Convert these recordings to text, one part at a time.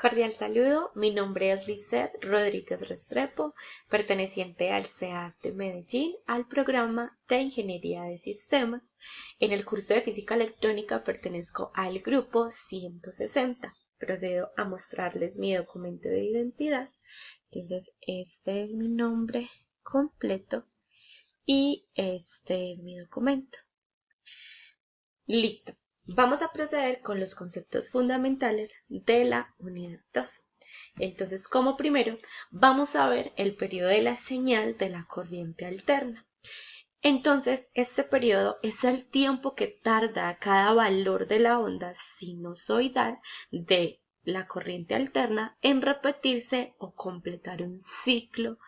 Cordial saludo, mi nombre es Lisette Rodríguez Restrepo, perteneciente al CEAT de Medellín, al programa de Ingeniería de Sistemas. En el curso de Física Electrónica pertenezco al grupo 160. Procedo a mostrarles mi documento de identidad. Entonces, este es mi nombre completo y este es mi documento. Listo. Vamos a proceder con los conceptos fundamentales de la unidad 2. Entonces, como primero, vamos a ver el periodo de la señal de la corriente alterna. Entonces, este periodo es el tiempo que tarda cada valor de la onda sinusoidal de la corriente alterna en repetirse o completar un ciclo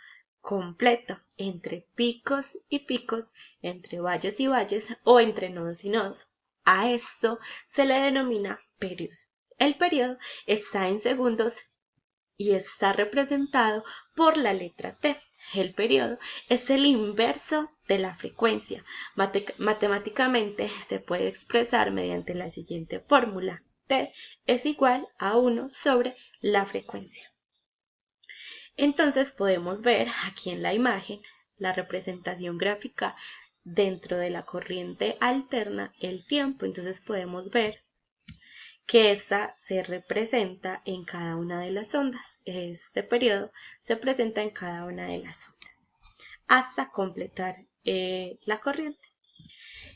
completo entre picos y picos, entre valles y valles o entre nodos y nodos. A esto se le denomina periodo. El periodo está en segundos y está representado por la letra T. El periodo es el inverso de la frecuencia. Matemáticamente se puede expresar mediante la siguiente fórmula. T es igual a 1 sobre la frecuencia. Entonces podemos ver aquí en la imagen la representación gráfica dentro de la corriente alterna el tiempo. Entonces podemos ver que esta se representa en cada una de las ondas. Este periodo se presenta en cada una de las ondas hasta completar la corriente.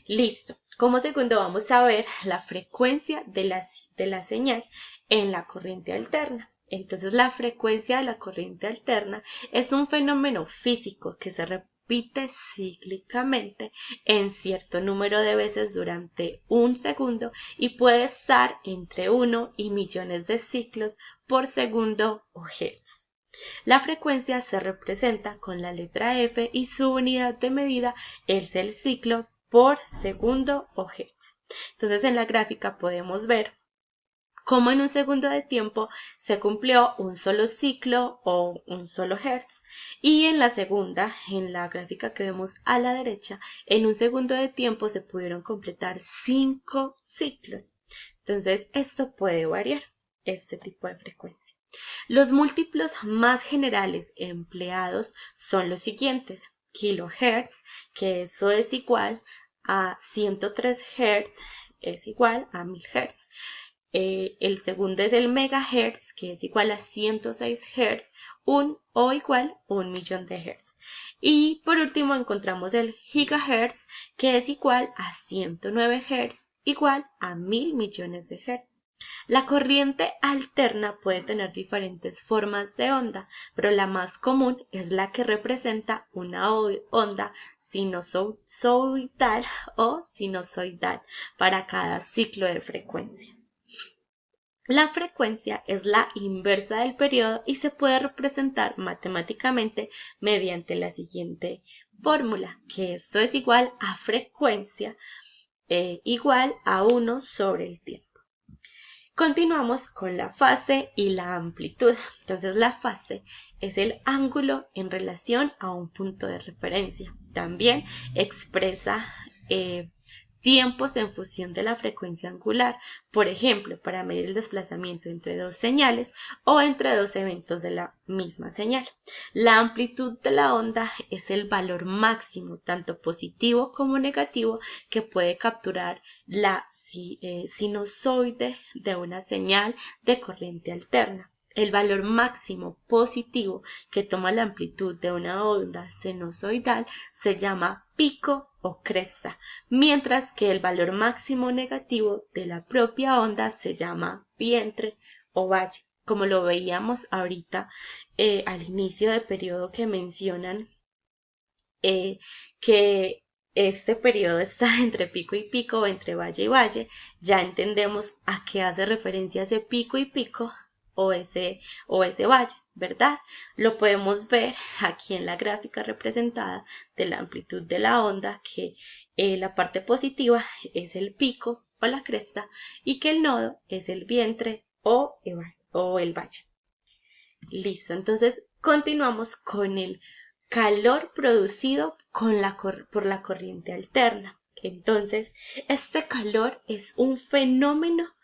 Listo. Como segundo vamos a ver la frecuencia de la señal en la corriente alterna. Entonces la frecuencia de la corriente alterna es un fenómeno físico que se repite cíclicamente en cierto número de veces durante un segundo y puede estar entre 1 y millones de ciclos por segundo o hertz. La frecuencia se representa con la letra F y su unidad de medida es el ciclo por segundo o hertz. Entonces en la gráfica podemos ver cómo en un segundo de tiempo se cumplió un solo ciclo o un solo hertz, y en la segunda, en la gráfica que vemos a la derecha, en un segundo de tiempo se pudieron completar 5 ciclos. Entonces esto puede variar, este tipo de frecuencia. Los múltiplos más generales empleados son los siguientes: kilohertz, que eso es igual a 103 Hz, es igual a 1000 Hz. El segundo es el megahertz, que es igual a 106 Hz, o igual a 1.000.000 de Hz. Y por último encontramos el gigahertz, que es igual a 109 Hz, igual a 1.000.000.000 de Hz. La corriente alterna puede tener diferentes formas de onda, pero la más común es la que representa una onda sinusoidal o sinusoidal para cada ciclo de frecuencia. La frecuencia es la inversa del periodo y se puede representar matemáticamente mediante la siguiente fórmula, que esto es igual a frecuencia igual a 1 sobre el tiempo. Continuamos con la fase y la amplitud. Entonces la fase es el ángulo en relación a un punto de referencia. También expresa tiempos en función de la frecuencia angular, por ejemplo, para medir el desplazamiento entre dos señales o entre dos eventos de la misma señal. La amplitud de la onda es el valor máximo, tanto positivo como negativo, que puede capturar la sinusoide de una señal de corriente alterna. El valor máximo positivo que toma la amplitud de una onda sinusoidal se llama pico o cresta, mientras que el valor máximo negativo de la propia onda se llama vientre o valle, como lo veíamos ahorita al inicio del periodo que mencionan que este periodo está entre pico y pico o entre valle y valle. Ya entendemos a qué hace referencia ese pico y pico o ese valle, ¿verdad? Lo podemos ver aquí en la gráfica representada de la amplitud de la onda, que la parte positiva es el pico o la cresta y que el nodo es el vientre o el valle. Listo, entonces continuamos con el calor producido por la corriente alterna. Entonces, este calor es un fenómeno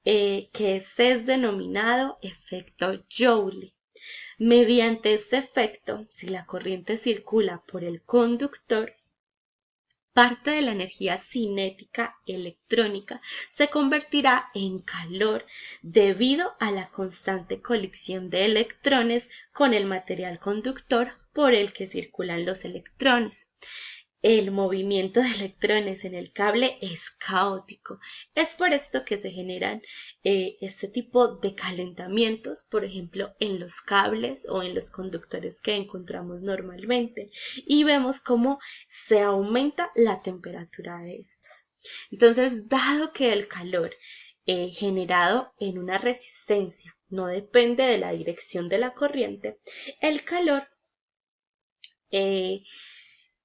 que este es denominado efecto Joule. Mediante este efecto, si la corriente circula por el conductor, parte de la energía cinética electrónica se convertirá en calor debido a la constante colisión de electrones con el material conductor por el que circulan los electrones. El movimiento de electrones en el cable es caótico. Es por esto que se generan este tipo de calentamientos, por ejemplo, en los cables o en los conductores que encontramos normalmente. Y vemos cómo se aumenta la temperatura de estos. Entonces, dado que el calor generado en una resistencia no depende de la dirección de la corriente, el calor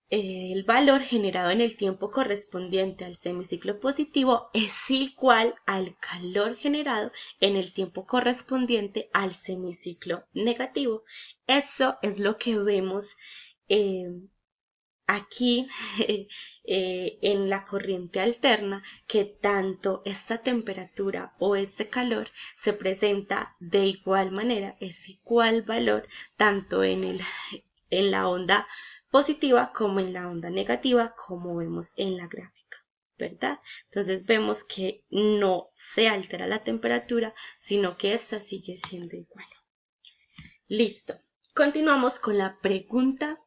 el valor generado en el tiempo correspondiente al semiciclo positivo es igual al calor generado en el tiempo correspondiente al semiciclo negativo. Eso es lo que vemos aquí en la corriente alterna, que tanto esta temperatura o este calor se presenta de igual manera, es igual valor tanto en la onda positiva como en la onda negativa, como vemos en la gráfica, ¿verdad? Entonces vemos que no se altera la temperatura, sino que esta sigue siendo igual. Listo. Continuamos con la pregunta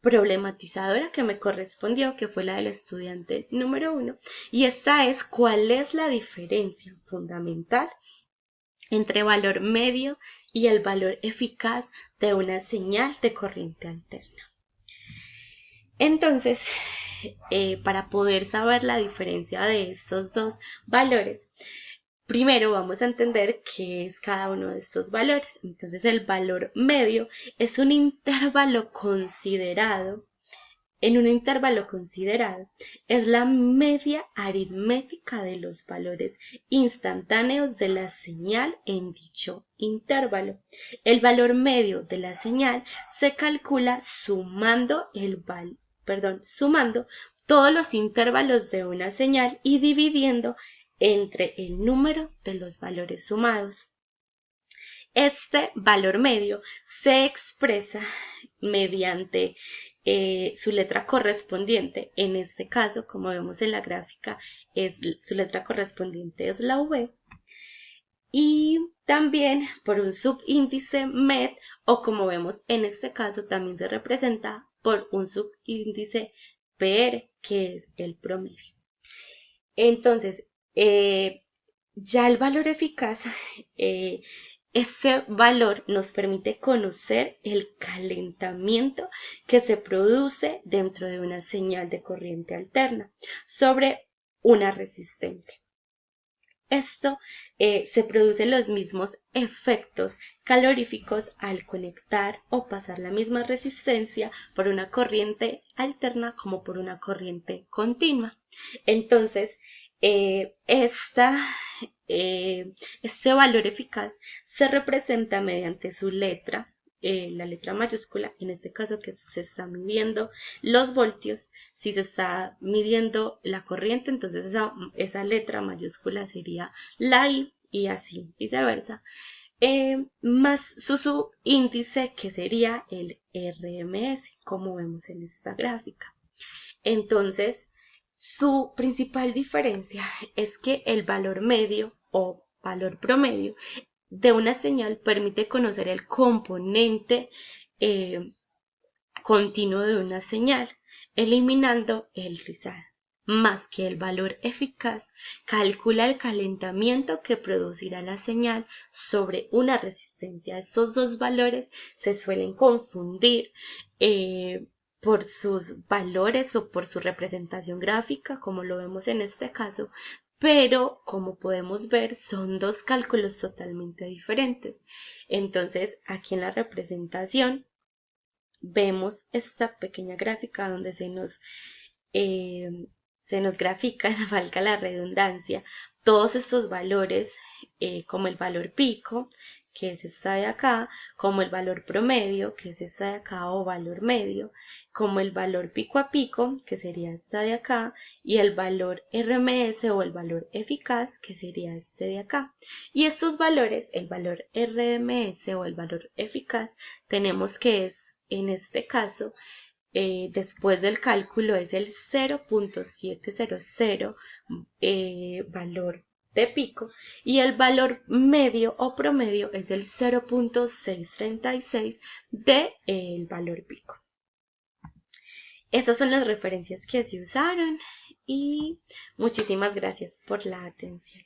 problematizadora que me correspondió, que fue la del estudiante número 1, y esta es: ¿cuál es la diferencia fundamental entre valor medio y el valor eficaz de una señal de corriente alterna? Entonces, para poder saber la diferencia de estos dos valores, primero vamos a entender qué es cada uno de estos valores. Entonces, el valor medio es un intervalo considerado. En un intervalo considerado, es la media aritmética de los valores instantáneos de la señal en dicho intervalo. El valor medio de la señal se calcula sumando todos los intervalos de una señal y dividiendo entre el número de los valores sumados. Este valor medio se expresa mediante su letra correspondiente. En este caso, como vemos en la gráfica, su letra correspondiente es la V. Y también por un subíndice MED, o como vemos en este caso también se representa por un subíndice PR, que es el promedio. Entonces, ya el valor eficaz, este valor nos permite conocer el calentamiento que se produce dentro de una señal de corriente alterna sobre una resistencia. Esto se producen los mismos efectos caloríficos al conectar o pasar la misma resistencia por una corriente alterna como por una corriente continua. Entonces, este valor eficaz se representa mediante su letra, la letra mayúscula, en este caso que se está midiendo los voltios. Si se está midiendo la corriente, entonces esa letra mayúscula sería la I, y así viceversa, más su subíndice, que sería el RMS, como vemos en esta gráfica. Entonces, su principal diferencia es que el valor medio o valor promedio de una señal permite conocer el componente continuo de una señal, eliminando el rizado, más que el valor eficaz calcula el calentamiento que producirá la señal sobre una resistencia. Estos dos valores se suelen confundir por sus valores o por su representación gráfica, como lo vemos en este caso, pero como podemos ver son dos cálculos totalmente diferentes. Entonces, aquí en la representación vemos esta pequeña gráfica donde se nos se nos grafican, valga la redundancia, todos estos valores, como el valor pico, que es esta de acá, como el valor promedio, que es esta de acá, o valor medio, como el valor pico a pico, que sería esta de acá, y el valor RMS o el valor eficaz, que sería este de acá. Y estos valores, el valor RMS o el valor eficaz, tenemos que es, en este caso, después del cálculo es el 0.700 valor de pico, y el valor medio o promedio es el 0.636 de el valor pico. Estas son las referencias que se usaron y muchísimas gracias por la atención.